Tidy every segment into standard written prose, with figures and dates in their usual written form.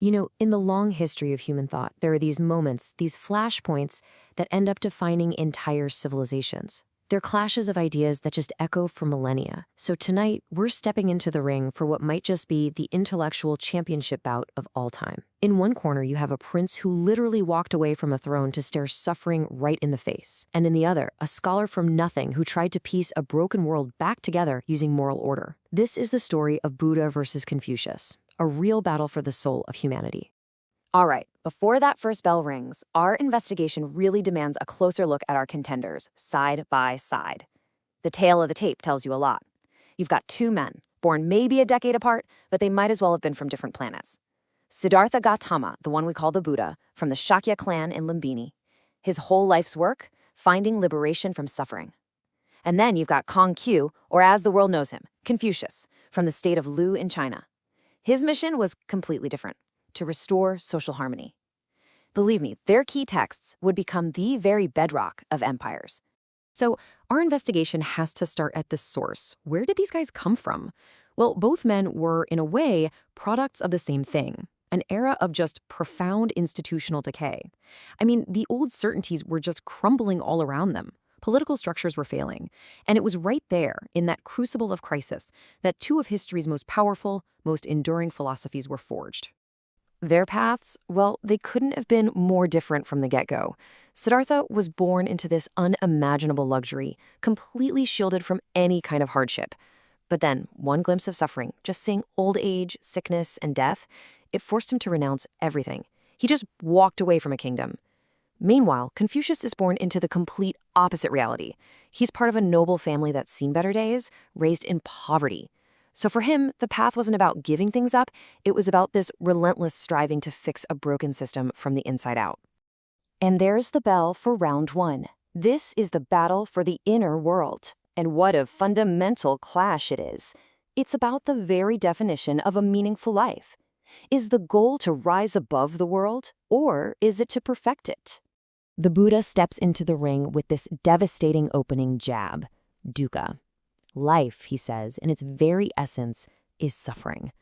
In the long history of human thought, there are these moments, these flashpoints that end up defining entire civilizations. They're clashes of ideas that just echo for millennia. So tonight, we're stepping into the ring for what might just be the intellectual championship bout of all time. In one corner, you have a prince who literally walked away from a throne to stare suffering right in the face. And in the other, a scholar from nothing who tried to piece a broken world back together using moral order. This is the story of Buddha versus Confucius, a real battle for the soul of humanity. All right, before that first bell rings, our investigation really demands a closer look at our contenders, side by side. The tale of the tape tells you a lot. You've got two men, born maybe a decade apart, but they might as well have been from different planets. Siddhartha Gautama, the one we call the Buddha, from the Shakya clan in Lumbini. His whole life's work, finding liberation from suffering. And then you've got Kong Q, or as the world knows him, Confucius, from the state of Lu in China. His mission was completely different. To restore social harmony. Believe me, their key texts would become the very bedrock of empires. So our investigation has to start at the source. Where did these guys come from? Well, both men were, in a way, products of the same thing, an era of just profound institutional decay. The old certainties were just crumbling all around them. Political structures were failing, and it was right there, in that crucible of crisis, that two of history's most powerful, most enduring philosophies were forged. Their paths, well, they couldn't have been more different from the get-go. Siddhartha was born into this unimaginable luxury, completely shielded from any kind of hardship. But then, one glimpse of suffering, just seeing old age, sickness, and death, it forced him to renounce everything. He just walked away from a kingdom. Meanwhile, Confucius is born into the complete opposite reality. He's part of a noble family that's seen better days, raised in poverty. So for him, the path wasn't about giving things up, it was about this relentless striving to fix a broken system from the inside out. And there's the bell for round one. This is the battle for the inner world. And what a fundamental clash it is. It's about the very definition of a meaningful life. Is the goal to rise above the world, or is it to perfect it? The Buddha steps into the ring with this devastating opening jab, dukkha. Life, he says, in its very essence, is suffering.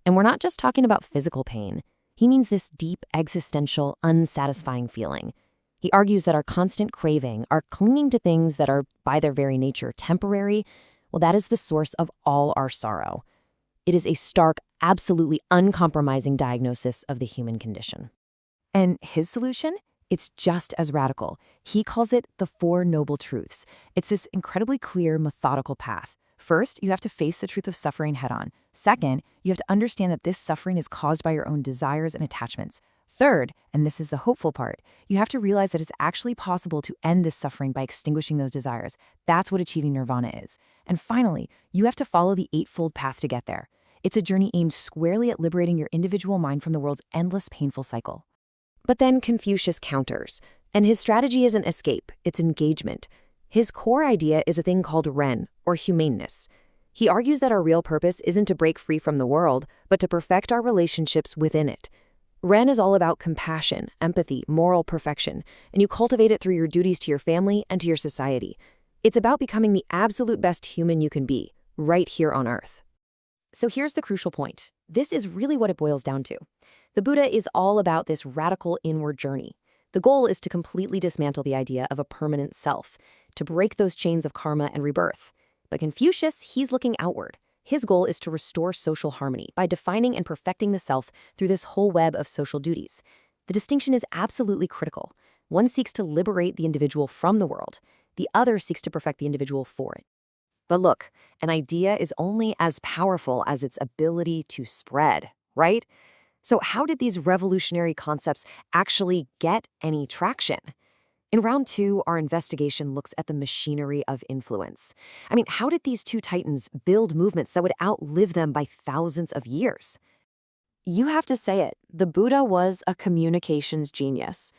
And we're not just talking about physical pain. He means this deep, existential, unsatisfying feeling. He argues that our constant craving, our clinging to things that are, by their very nature, temporary, well, that is the source of all our sorrow. It is a stark, absolutely uncompromising diagnosis of the human condition. And his solution? It's just as radical. He calls it the Four Noble Truths. It's this incredibly clear, methodical path. First, you have to face the truth of suffering head-on. Second, you have to understand that this suffering is caused by your own desires and attachments. Third, and this is the hopeful part, you have to realize that it's actually possible to end this suffering by extinguishing those desires. That's what achieving nirvana is. And finally, you have to follow the eightfold path to get there. It's a journey aimed squarely at liberating your individual mind from the world's endless painful cycle. But then Confucius counters, and his strategy isn't escape, it's engagement. His core idea is a thing called Ren, or humaneness. He argues that our real purpose isn't to break free from the world, but to perfect our relationships within it. Ren is all about compassion, empathy, moral perfection, and you cultivate it through your duties to your family and to your society. It's about becoming the absolute best human you can be, right here on Earth. So here's the crucial point. This is really what it boils down to. The Buddha is all about this radical inward journey. The goal is to completely dismantle the idea of a permanent self, to break those chains of karma and rebirth. But Confucius, he's looking outward. His goal is to restore social harmony by defining and perfecting the self through this whole web of social duties. The distinction is absolutely critical. One seeks to liberate the individual from the world. The other seeks to perfect the individual for it. But look, an idea is only as powerful as its ability to spread, right? So how did these revolutionary concepts actually get any traction? In round two, our investigation looks at the machinery of influence. How did these two titans build movements that would outlive them by thousands of years? You have to say it, the Buddha was a communications genius.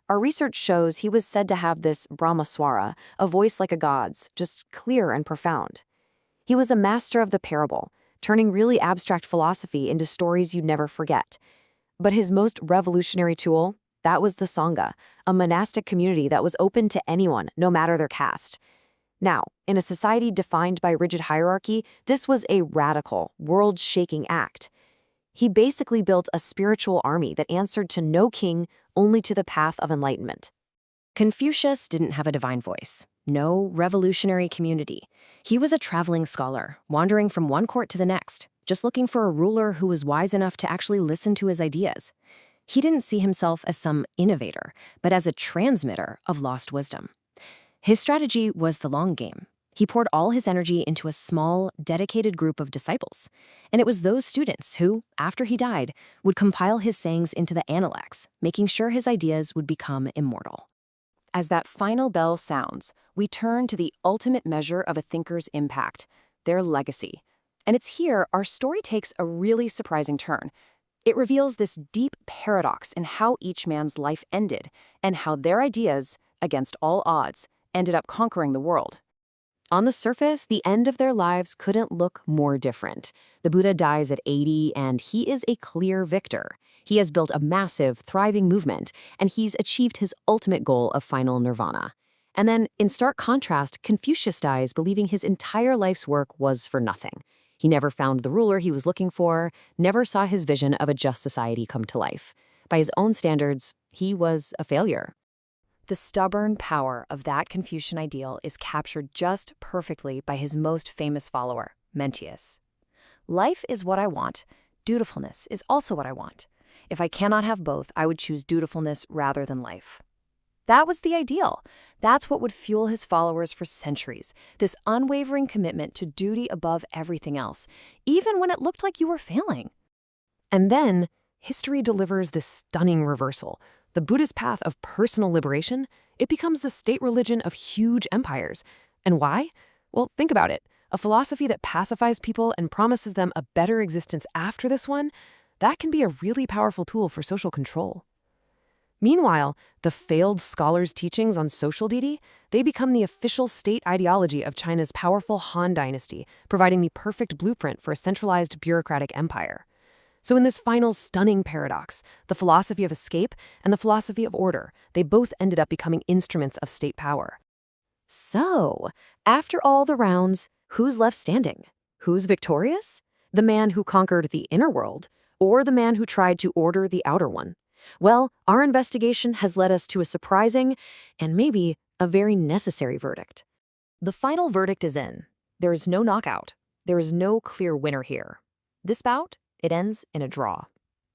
Our research shows he was said to have this Brahmaswara, a voice like a god's, just clear and profound. He was a master of the parable, turning really abstract philosophy into stories you'd never forget. But his most revolutionary tool, that was the Sangha, a monastic community that was open to anyone, no matter their caste. Now, in a society defined by rigid hierarchy, this was a radical, world-shaking act. He basically built a spiritual army that answered to no king, only to the path of enlightenment. Confucius didn't have a divine voice, no revolutionary community. He was a traveling scholar, wandering from one court to the next, just looking for a ruler who was wise enough to actually listen to his ideas. He didn't see himself as some innovator, but as a transmitter of lost wisdom. His strategy was the long game. He poured all his energy into a small, dedicated group of disciples. And it was those students who, after he died, would compile his sayings into the Analects, making sure his ideas would become immortal. As that final bell sounds, we turn to the ultimate measure of a thinker's impact, their legacy. And it's here our story takes a really surprising turn. It reveals this deep paradox in how each man's life ended and how their ideas, against all odds, ended up conquering the world. On the surface, the end of their lives couldn't look more different. The Buddha dies at 80, and he is a clear victor. He has built a massive, thriving movement, and he's achieved his ultimate goal of final nirvana. And then, in stark contrast, Confucius dies believing his entire life's work was for nothing. He never found the ruler he was looking for, never saw his vision of a just society come to life. By his own standards, he was a failure. The stubborn power of that Confucian ideal is captured just perfectly by his most famous follower, Mencius. Life is what I want. Dutifulness is also what I want. If I cannot have both, I would choose dutifulness rather than life. That was the ideal. That's what would fuel his followers for centuries, this unwavering commitment to duty above everything else, even when it looked like you were failing. And then, history delivers this stunning reversal. The Buddhist path of personal liberation, it becomes the state religion of huge empires. And why? Well, think about it. A philosophy that pacifies people and promises them a better existence after this one, that can be a really powerful tool for social control. Meanwhile, the failed scholars' teachings on social duty, they become the official state ideology of China's powerful Han Dynasty, providing the perfect blueprint for a centralized bureaucratic empire. So in this final stunning paradox, the philosophy of escape and the philosophy of order, they both ended up becoming instruments of state power. So, after all the rounds, who's left standing? Who's victorious? The man who conquered the inner world, or the man who tried to order the outer one? Well, our investigation has led us to a surprising and maybe a very necessary verdict. The final verdict is in. There is no knockout. There is no clear winner here. This bout, it ends in a draw.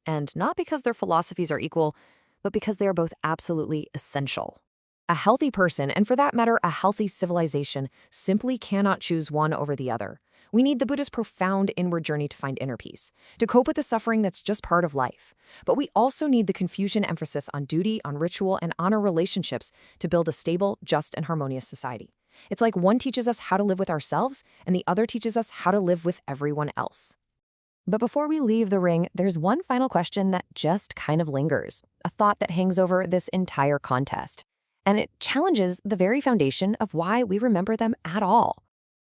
And not because their philosophies are equal, but because they are both absolutely essential. A healthy person, and for that matter, a healthy civilization, simply cannot choose one over the other. We need the Buddha's profound inward journey to find inner peace, to cope with the suffering that's just part of life. But we also need the Confucian emphasis on duty, on ritual, and on our relationships to build a stable, just, and harmonious society. It's like one teaches us how to live with ourselves, and the other teaches us how to live with everyone else. But before we leave the ring, there's one final question that just kind of lingers, a thought that hangs over this entire contest. And it challenges the very foundation of why we remember them at all.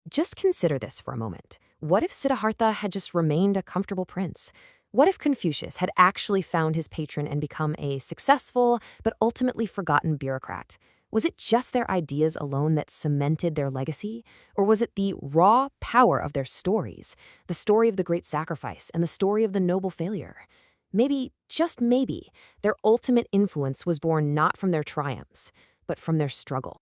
Just consider this for a moment. What if Siddhartha had just remained a comfortable prince? What if Confucius had actually found his patron and become a successful but ultimately forgotten bureaucrat? Was it just their ideas alone that cemented their legacy? Or was it the raw power of their stories, the story of the great sacrifice and the story of the noble failure? Maybe, just maybe, their ultimate influence was born not from their triumphs, but from their struggle.